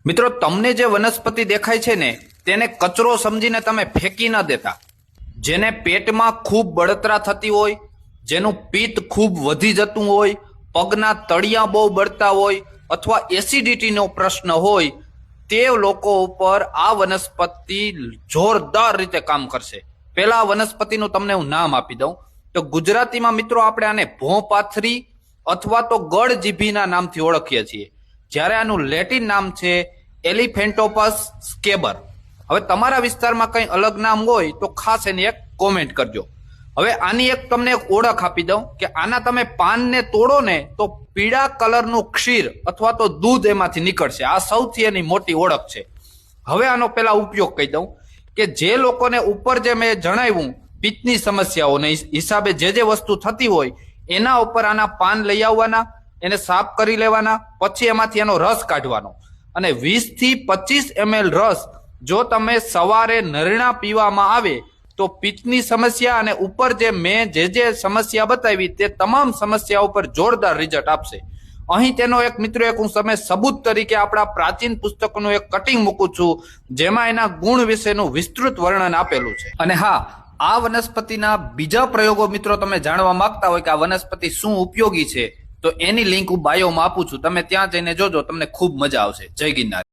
મિત્રો, તમને જે વનસ્પતિ દેખાય છે ને તેને કચરો સમજીને તમે ફેંકી ન દેતા. જેને પેટમાં ખૂબ બળતરા થતી હોય, જેનું પિત્ત ખૂબ વધી જતું હોય, પગના તળિયા બહુ બળતા હોય અથવા એસિડિટીનો પ્રશ્ન હોય, તે લોકો ઉપર આ વનસ્પતિ જોરદાર રીતે કામ કરશે. પહેલા વનસ્પતિનું તમને હું નામ આપી દઉં તો ગુજરાતીમાં મિત્રો આપણે આને ભોંપાથરી અથવા તો ગળજીભીના નામથી ઓળખીએ છીએ, જ્યારે આનું લેટિન નામ છે એલિફેન્ટોપસ સ્કેબર. હવે તમારા વિસ્તારમાં કંઈ અલગ નામ હોય તો ખાસ એની એક કોમેન્ટ કરજો. હવે આની એક તમને એક ઓળખ આપી દઉં કે આના તમે પાનને તોડો ને તો પીળા કલરનું ક્ષીર અથવા તો દૂધ એમાંથી નીકળશે. આ સૌથી એની મોટી ઓળખ છે. હવે આનો પેલા ઉપયોગ કહી દઉં કે જે લોકોને ઉપર જે મેં જણાવ્યું પિત્તની સમસ્યાઓને હિસાબે જે વસ્તુ થતી હોય એના ઉપર આના પાન લઈ આવવાના, એને સાફ કરી લેવાના, પછી એમાંથી એનો રસ કાઢવાનો અને 20 થી 25 ml રસ જો તમે સવારે નરણા પીવામાં આવે તો પિત્તની સમસ્યા અને ઉપર જે મેં જે સમસ્યા બતાવી તે તમામ સમસ્યા ઉપર જોરદાર રિઝલ્ટ આપશે. અહીં તેનો એક મિત્રો એક હું તમે સબૂત તરીકે આપણા પ્રાચીન પુસ્તકોનું એક કટિંગ મૂકું છું, જેમાં એના ગુણ વિશેનું વિસ્તૃત વર્ણન આપેલું છે. અને હા, આ વનસ્પતિના બીજા પ્રયોગો મિત્રો તમે જાણવા માંગતા હોય કે આ વનસ્પતિ શું ઉપયોગી છે તો એની લિંક હું બાયોમાં આપું છું. તમે ત્યાં જઈને જોજો, તમને ખૂબ મજા આવશે. જય ગિરનાર.